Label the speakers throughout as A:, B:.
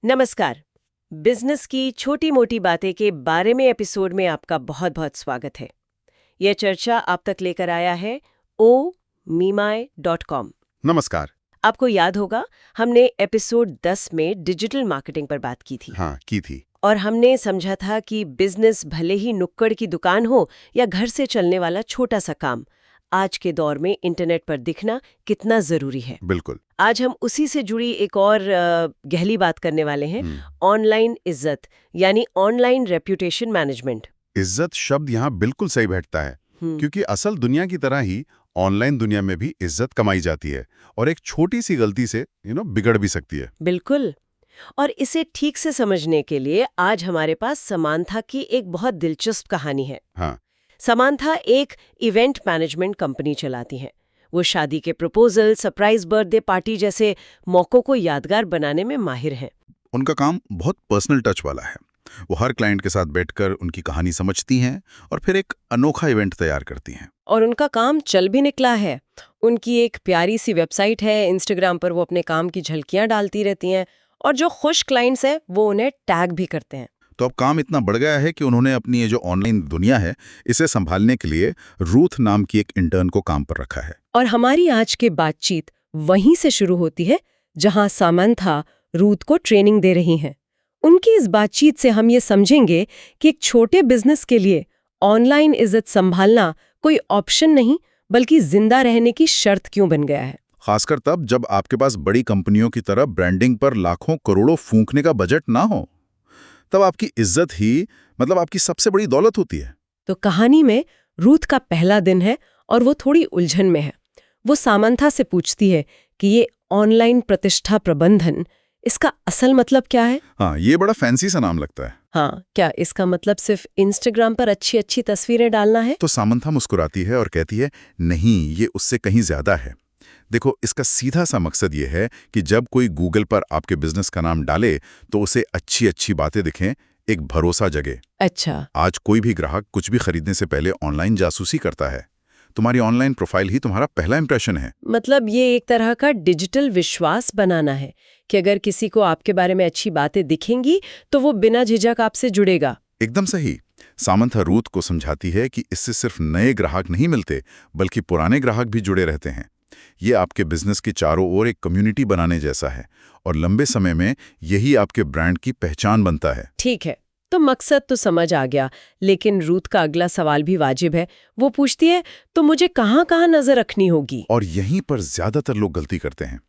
A: नमस्कार। बिजनेस की छोटी मोटी बातें के बारे में एपिसोड में आपका बहुत बहुत स्वागत है। यह चर्चा आप तक लेकर आया है omimai.com।
B: नमस्कार।
A: आपको याद होगा हमने एपिसोड 10 में डिजिटल मार्केटिंग पर बात की थी।
B: हाँ, की थी।
A: और हमने समझा था कि बिजनेस भले ही नुक्कड़ की दुकान हो या घर से चलने वाला छोटा सा काम, आज के दौर में इंटरनेट पर दिखना कितना जरूरी है।
B: बिल्कुल।
A: आज हम उसी से जुड़ी एक और गहरी बात करने वाले हैं, ऑनलाइन इज्जत यानी ऑनलाइन रेप्यूटेशन मैनेजमेंट।
B: इज्जत शब्द यहाँ बिल्कुल सही बैठता है, क्योंकि असल दुनिया की तरह ही ऑनलाइन दुनिया में भी इज्जत कमाई जाती है और एक छोटी सी गलती से बिगड़ भी सकती है।
A: बिल्कुल। और इसे ठीक से समझने के लिए आज हमारे पास समांथा की एक बहुत दिलचस्प कहानी है।
B: हाँ।
A: समांथा एक इवेंट मैनेजमेंट कंपनी चलाती हैं। वो शादी के प्रपोजल, सरप्राइज बर्थडे पार्टी जैसे मौकों को यादगार बनाने में माहिर हैं।
B: उनका काम बहुत पर्सनल टच वाला है। वो हर क्लाइंट के साथ बैठकर उनकी कहानी समझती हैं और फिर एक अनोखा इवेंट तैयार करती हैं।
A: और उनका काम चल भी निकला है। उनकी एक प्यारी सी वेबसाइट है, इंस्टाग्राम पर वो अपने काम की झलकियां डालती रहती हैं और जो खुश क्लाइंट्स हैं वो उन्हें टैग भी करते हैं।
B: तो अब काम इतना बढ़ गया है कि उन्होंने अपनी ये जो ऑनलाइन दुनिया है इसे संभालने के लिए रूथ नाम की एक इंटर्न को काम पर रखा है।
A: और हमारी आज की बातचीत वहीं से शुरू होती है जहां समांथा रूथ को ट्रेनिंग दे रही हैं। उनकी इस बातचीत से हम ये समझेंगे कि एक छोटे बिजनेस के लिए ऑनलाइन इज्जत संभालना कोई ऑप्शन नहीं बल्कि जिंदा रहने की शर्त क्यों बन गया है।
B: खासकर तब जब आपके पास बड़ी कंपनियों की तरह ब्रांडिंग पर लाखों करोड़ों फूंकने का बजट ना हो, तब आपकी इज्जत ही आपकी सबसे बड़ी दौलत होती है।
A: तो कहानी में रूथ का पहला दिन है और वो थोड़ी उलझन में है। वो सामंथा से पूछती है कि ये ऑनलाइन प्रतिष्ठा प्रबंधन, इसका असल मतलब क्या है।
B: हाँ, ये बड़ा फैंसी सा नाम लगता है।
A: हाँ, क्या इसका मतलब सिर्फ इंस्टाग्राम पर अच्छी अच्छी तस्वीरें डालना है?
B: तो सामंथा मुस्कुराती है और कहती है, नहीं, ये उससे कहीं ज्यादा है। देखो, इसका सीधा सा मकसद ये है कि जब कोई गूगल पर आपके बिजनेस का नाम डाले तो उसे अच्छी अच्छी बातें दिखें, एक भरोसा जगे।
A: अच्छा।
B: आज कोई भी ग्राहक कुछ भी खरीदने से पहले ऑनलाइन जासूसी करता है। तुम्हारी ऑनलाइन प्रोफाइल ही तुम्हारा पहला इंप्रेशन है।
A: मतलब ये एक तरह का डिजिटल विश्वास बनाना है कि अगर किसी को आपके बारे में अच्छी बातें दिखेंगी तो वो बिना झिझक आपसे जुड़ेगा।
B: एकदम सही। सामंथा रूथ को समझाती है कि इससे सिर्फ नए ग्राहक नहीं मिलते, बल्कि पुराने ग्राहक भी जुड़े रहते हैं। ये आपके बिजनेस के चारों ओर एक कम्युनिटी बनाने जैसा है और लंबे समय में यही आपके ब्रांड की पहचान बनता है।
A: ठीक है, तो मकसद तो समझ आ गया, लेकिन रूथ का अगला सवाल भी वाजिब है। वो पूछती है, तो मुझे कहाँ कहाँ नजर रखनी होगी?
B: और यहीं पर ज्यादातर लोग गलती करते हैं।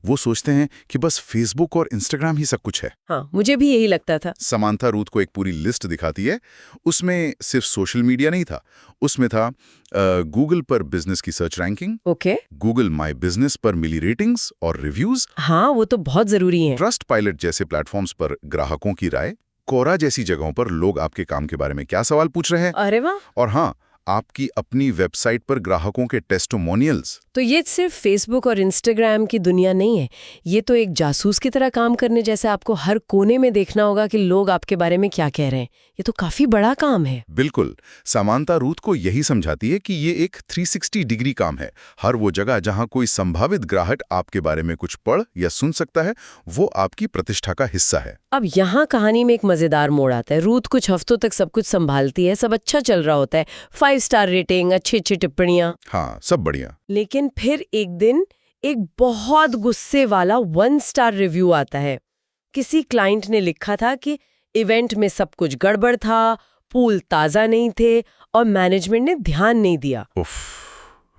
B: वो सोचते हैं कि बस फेसबुक और इंस्टाग्राम ही सब कुछ है।
A: हाँ, मुझे भी यही लगता था।
B: समांथा रूथ को एक पूरी लिस्ट दिखाती है। उसमें सिर्फ सोशल मीडिया नहीं था, उसमें था गूगल पर बिजनेस की search ranking,
A: okay.
B: Google my business पर मिली रेटिंग्स और रिव्यूज,
A: हाँ, वो तो बहुत जरूरी है।
B: ट्रस्ट पायलट जैसे प्लेटफॉर्म्स पर ग्राहकों की राय, कोरा जैसी जगहों पर लोग आपके काम के बारे में क्या सवाल पूछ रहे हैं,
A: अरे वाह।
B: और हाँ, आपकी अपनी वेबसाइट पर ग्राहकों के टेस्टिमोनियल्स।
A: तो ये सिर्फ फेसबुक और इंस्टाग्राम की दुनिया नहीं है, ये तो एक जासूस की तरह काम करने जैसा। आपको हर कोने में देखना होगा कि लोग आपके बारे में क्या कह रहे हैं। ये तो काफी बड़ा काम है।
B: बिल्कुल। समांथा रूथ को यही समझाती है कि ये एक 360 डिग्री काम है। हर वो जगह जहां कोई संभावित ग्राहक आपके बारे में कुछ पढ़ या सुन सकता है, वो आपकी प्रतिष्ठा का हिस्सा है।
A: अब यहाँ कहानी में एक मजेदार मोड़ आता है। रूथ कुछ हफ्तों तक सब कुछ संभालती है, सब अच्छा चल रहा होता है, 5 स्टार रेटिंग, अच्छी अच्छी टिप्पणियां।
B: हाँ, सब बढ़िया।
A: लेकिन फिर एक दिन एक बहुत गुस्से वाला 1 स्टार रिव्यू आता है। किसी क्लाइंट ने लिखा था कि इवेंट में सब कुछ गड़बड़ था, पूल ताजा नहीं थे और मैनेजमेंट ने ध्यान नहीं दिया।
B: उफ,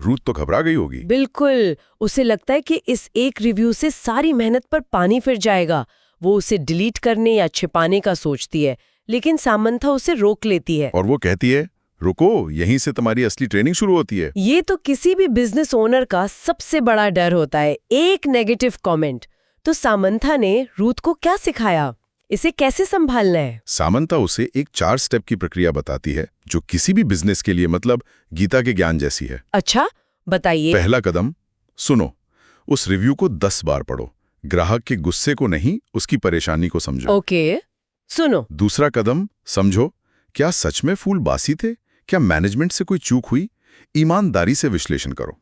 B: रूथ तो घबरा गई होगी।
A: बिल्कुल। उसे लगता है कि इस एक रिव्यू से सारी मेहनत पर पानी फिर जाएगा। वो उसे डिलीट करने या छिपाने का सोचती है, लेकिन सामंथा उसे रोक लेती है।
B: और वो कहती है, रुको, यहीं से तुम्हारी असली ट्रेनिंग शुरू होती है।
A: ये तो किसी भी बिजनेस ओनर का सबसे बड़ा डर होता है, एक नेगेटिव कमेंट। तो सामंथा ने रूथ को क्या सिखाया, इसे कैसे संभालना है?
B: सामंथा उसे एक 4 स्टेप की प्रक्रिया बताती है जो किसी भी बिजनेस के लिए गीता के ज्ञान जैसी है।
A: अच्छा, बताइए।
B: पहला कदम, सुनो। उस रिव्यू को 10 बार पढ़ो। ग्राहक के गुस्से को नहीं, उसकी परेशानी को समझो।
A: ओके, सुनो।
B: दूसरा कदम, समझो, क्या सच में फूल बासी थे? क्या मैनेजमेंट से कोई चूक हुई? ईमानदारी से विश्लेषण करो।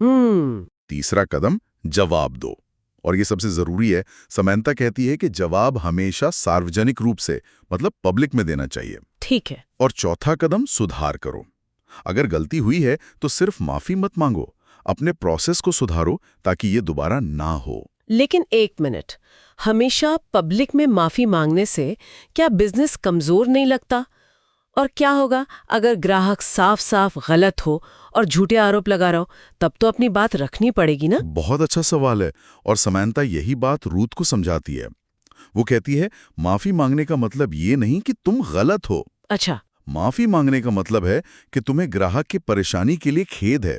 B: तीसरा कदम, जवाब दो। और ये सबसे जरूरी है, समंथा कहती है कि जवाब हमेशा सार्वजनिक रूप से, मतलब पब्लिक में देना चाहिए।
A: ठीक है।
B: और चौथा कदम, सुधार करो। अगर गलती हुई है तो सिर्फ माफी मत मांगो, अपने प्रोसेस को सुधारो ताकि ये दोबारा ना हो।
A: लेकिन एक मिनट, हमेशा पब्लिक में माफी मांगने से क्या बिजनेस कमजोर नहीं लगता? और क्या होगा अगर ग्राहक साफ साफ गलत हो और झूठे आरोप लगा रहा हो? तब तो अपनी बात रखनी पड़ेगी ना।
B: बहुत अच्छा सवाल है, और समंथा यही बात रूथ को समझाती है। वो कहती है, माफी मांगने का मतलब ये नहीं कि तुम गलत हो।
A: अच्छा।
B: माफी मांगने का मतलब है कि तुम्हें ग्राहक की परेशानी के लिए खेद है।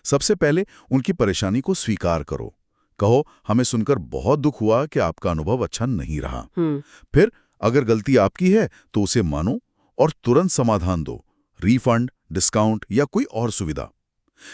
B: सबसे पहले उनकी परेशानी को स्वीकार करो। कहो, हमें सुनकर बहुत दुख हुआ कि आपका अनुभव अच्छा नहीं रहा। फिर अगर गलती आपकी है तो उसे मानो और तुरंत समाधान दो, रिफंड, डिस्काउंट या कोई और सुविधा।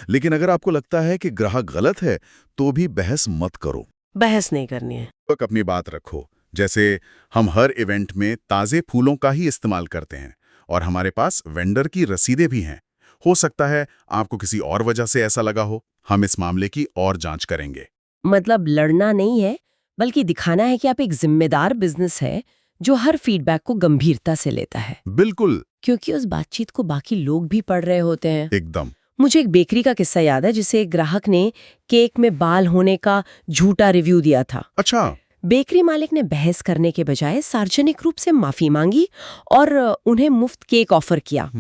B: लेकिन अगर आपको लगता है कि ग्राहक गलत है तो भी बहस मत करो।
A: बहस नहीं करनी है।
B: अपनी बात रखो, जैसे हम हर इवेंट में ताजे फूलों का ही इस्तेमाल करते हैं और हमारे पास वेंडर की रसीदें भी हैं। हो सकता है आपको किसी और वजह से ऐसा लगा हो। हम इस मामले की और जांच करेंगे।
A: मतलब लड़ना नहीं है, बल्कि दिखाना है कि आप एक जिम्मेदार बिजनेस है जो हर फीडबैक को गंभीरता से लेता है।
B: बिल्कुल।
A: क्योंकि उस बातचीत को बाकी लोग भी पढ़ रहे होते हैं।
B: एकदम।
A: मुझे एक बेकरी का किस्सा याद है, जिसे एक ग्राहक ने केक में बाल होने का झूठा रिव्यू दिया था।
B: अच्छा।
A: बेकरी मालिक ने बहस करने के बजाय सार्वजनिक रूप से माफी मांगी और उन्हें मुफ्त केक ऑफर किया।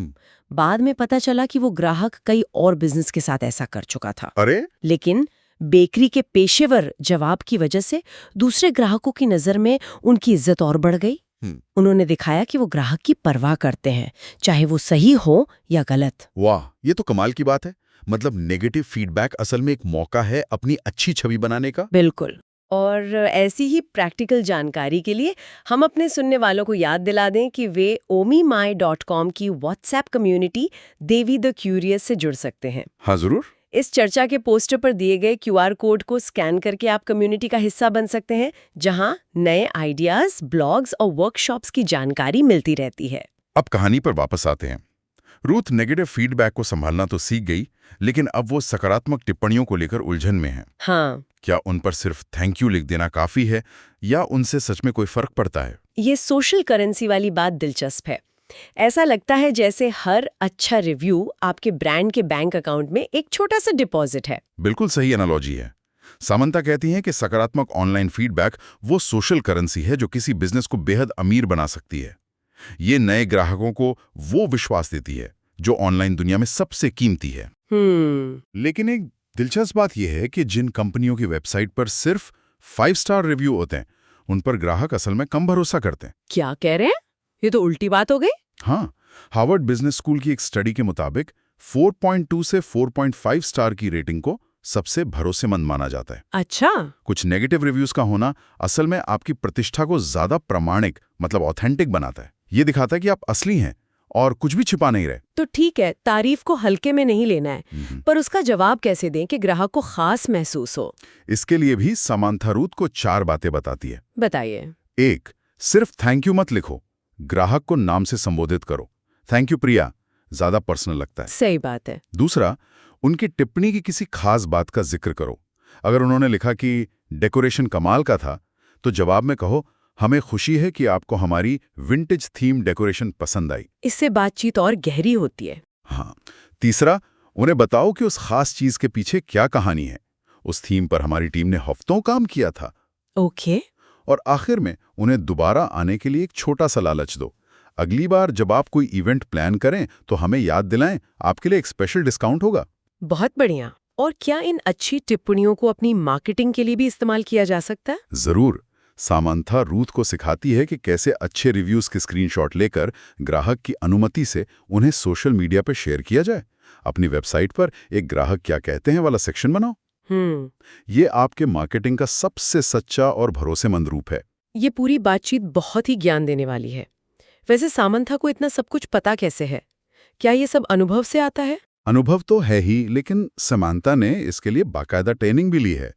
A: बाद में पता चला कि वो ग्राहक कई और बिजनेस के साथ ऐसा कर चुका था।
B: अरे!
A: लेकिन बेकरी के पेशेवर जवाब की वजह से दूसरे ग्राहकों की नजर में उनकी इज्जत और बढ़ गई। उन्होंने दिखाया कि वो ग्राहक की परवाह करते हैं, चाहे वो सही हो या गलत।
B: वाह, ये तो कमाल की बात है। मतलब नेगेटिव फीडबैक असल में एक मौका है अपनी अच्छी छवि बनाने का।
A: बिल्कुल। और ऐसी ही प्रैक्टिकल जानकारी के लिए हम अपने सुनने वालों को याद दिला दें कि वे omimai.com की WhatsApp community Devi the curious से जुड़ सकते हैं।
B: हाँ, जरूर।
A: इस चर्चा के पोस्टर पर दिए गए QR कोड को स्कैन करके आप कम्युनिटी का हिस्सा बन सकते हैं, जहां नए आइडियाज, ब्लॉग्स और वर्कशॉप्स की जानकारी मिलती रहती है।
B: अब कहानी पर वापस आते हैं। रूथ नेगेटिव फीडबैक को संभालना तो सीख गई, लेकिन अब वो सकारात्मक टिप्पणियों को लेकर उलझन में है।
A: हाँ।
B: क्या उन पर सिर्फ थैंक यू लिख देना काफी है या उनसे सच में कोई फर्क पड़ता है?
A: ये सोशल करेंसी वाली बात दिलचस्प है। ऐसा लगता है जैसे हर अच्छा रिव्यू आपके ब्रांड के बैंक अकाउंट में एक छोटा सा डिपॉजिट है।
B: बिल्कुल सही एनालॉजी है। समंथा कहती हैं कि सकारात्मक ऑनलाइन फीडबैक वो सोशल करेंसी है जो किसी बिजनेस को बेहद अमीर बना सकती है। ये नए ग्राहकों को वो विश्वास देती है जो ऑनलाइन दुनिया में सबसे कीमती है। लेकिन एक दिलचस्प बात यह है कि जिन कंपनियों की वेबसाइट पर सिर्फ 5 स्टार रिव्यू होते हैं, उन पर ग्राहक असल में कम भरोसा करते हैं।
A: क्या कह रहे हैं? ये तो उल्टी बात हो गई।
B: हाँ, हार्वर्ड बिजनेस स्कूल की एक स्टडी के मुताबिक 4.2 से 4.5 स्टार की रेटिंग को सबसे भरोसेमंद माना जाता है।
A: अच्छा।
B: कुछ नेगेटिव रिव्यूज का होना असल में आपकी प्रतिष्ठा को ज्यादा प्रामाणिक, मतलब ऑथेंटिक बनाता है। ये दिखाता है कि आप असली हैं और कुछ भी छिपा नहीं रहे।
A: तो ठीक है, तारीफ को हल्के में नहीं लेना है, पर उसका जवाब कैसे दें कि ग्राहक को खास महसूस हो?
B: इसके लिए भी समंथा रूथ को 4 बातें बताती है।
A: बताइए।
B: 1. सिर्फ थैंक यू मत लिखो, ग्राहक को नाम से संबोधित करो। थैंक यू प्रिया ज्यादा पर्सनल लगता है।
A: सही बात है।
B: दूसरा, उनकी टिप्पणी की किसी खास बात का जिक्र करो। अगर उन्होंने लिखा कि डेकोरेशन कमाल का था, तो जवाब में कहो, हमें खुशी है कि आपको हमारी विंटेज थीम डेकोरेशन पसंद आई।
A: इससे बातचीत और गहरी होती है।
B: हाँ। तीसरा, उन्हें बताओ कि उस खास चीज के पीछे क्या कहानी है। उस थीम पर हमारी टीम ने हफ्तों काम किया था।
A: ओके।
B: और आखिर में उन्हें दोबारा आने के लिए एक छोटा सा लालच दो। अगली बार जब आप कोई इवेंट प्लान करें तो हमें याद दिलाएं, आपके लिए एक स्पेशल डिस्काउंट होगा।
A: बहुत बढ़िया। और क्या इन अच्छी टिप्पणियों को अपनी मार्केटिंग के लिए भी इस्तेमाल किया जा सकता है?
B: जरूर। समंथा रूथ को सिखाती है कि कैसे अच्छे रिव्यूज के स्क्रीनशॉट लेकर ग्राहक की अनुमति से उन्हें सोशल मीडिया पर शेयर किया जाए। अपनी वेबसाइट पर एक ग्राहक क्या कहते हैं वाला सेक्शन बनाओ। ये आपके मार्केटिंग का सबसे सच्चा और भरोसेमंद रूप है।
A: ये पूरी बातचीत बहुत ही ज्ञान देने वाली है। वैसे समंथा को इतना सब कुछ पता कैसे है? क्या ये सब अनुभव से आता है?
B: अनुभव तो है ही, लेकिन समंथा ने इसके लिए बाकायदा ट्रेनिंग भी ली है।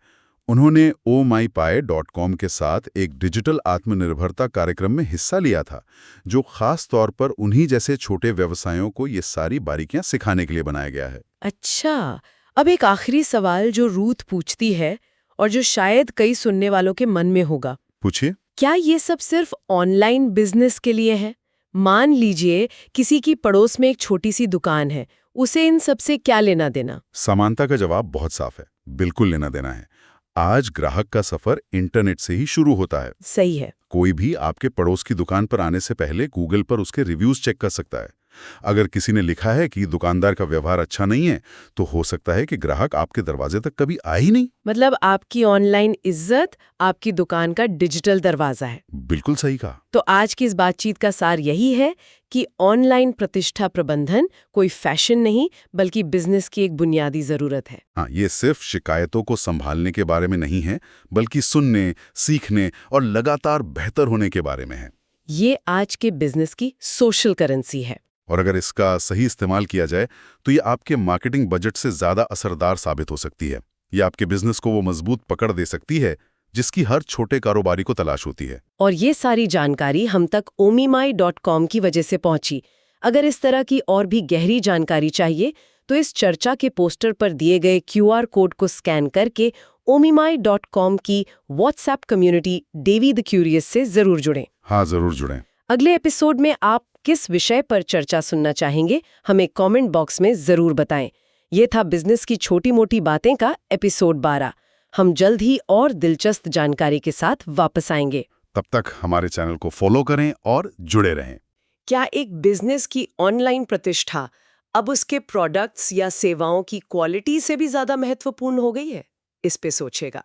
B: उन्होंने omipie.com के साथ एक डिजिटल आत्मनिर्भरता कार्यक्रम में हिस्सा लिया था, जो खास तौर पर उन्हीं जैसे छोटे व्यवसायों को ये सारी बारीकियां सिखाने के लिए बनाया गया है।
A: अच्छा। अब एक आखिरी सवाल जो रूथ पूछती है, और जो शायद कई सुनने वालों के मन में होगा।
B: पूछिए।
A: क्या ये सब सिर्फ ऑनलाइन बिजनेस के लिए है? मान लीजिए किसी की पड़ोस में एक छोटी सी दुकान है, उसे इन सब से क्या लेना देना?
B: समानता का जवाब बहुत साफ है, बिल्कुल लेना देना है। आज ग्राहक का सफर इंटरनेट से ही शुरू होता है।
A: सही है।
B: कोई भी आपके पड़ोस की दुकान पर आने से पहले गूगल पर उसके रिव्यूज चेक कर सकता है। अगर किसी ने लिखा है कि दुकानदार का व्यवहार अच्छा नहीं है, तो हो सकता है कि ग्राहक आपके दरवाजे तक कभी आए ही नहीं।
A: मतलब आपकी ऑनलाइन इज्जत आपकी दुकान का डिजिटल दरवाजा है।
B: बिल्कुल सही कहा।
A: तो आज की इस बातचीत का सार यही है कि ऑनलाइन प्रतिष्ठा प्रबंधन कोई फैशन नहीं, बल्कि बिजनेस की एक बुनियादी जरूरत है।
B: हाँ, ये सिर्फ शिकायतों को संभालने के बारे में नहीं है, बल्कि सुनने, सीखने और लगातार बेहतर होने के बारे में है।
A: ये आज के बिजनेस की सोशल करेंसी है।
B: और अगर इसका सही इस्तेमाल किया जाए तो ये आपके मार्केटिंग बजट से ज़्यादा असरदार साबित हो सकती है। ये आपके बिजनेस को वो मजबूत पकड़ दे सकती है जिसकी हर छोटे कारोबारी को तलाश होती है।
A: और ये सारी जानकारी हम तक omimai.com की वजह से पहुंची। अगर इस तरह की और भी गहरी जानकारी चाहिए तो इस चर्चा के पोस्टर पर दिए गए QR कोड को स्कैन करके omimai.com की व्हाट्सएप कम्युनिटी डेवी द क्यूरियस से जरूर जुड़ें।
B: हाँ, जरूर जुड़ें।
A: अगले एपिसोड में आप किस विषय पर चर्चा सुनना चाहेंगे, हमें कमेंट बॉक्स में जरूर बताएं। ये था बिजनेस की छोटी मोटी बातें का एपिसोड 12। हम जल्द ही और दिलचस्प जानकारी के साथ वापस आएंगे।
B: तब तक हमारे चैनल को फॉलो करें और जुड़े रहें।
A: क्या एक बिजनेस की ऑनलाइन प्रतिष्ठा अब उसके प्रोडक्ट्स या सेवाओं की क्वालिटी से भी ज्यादा महत्वपूर्ण हो गई है? इस पे सोचेगा।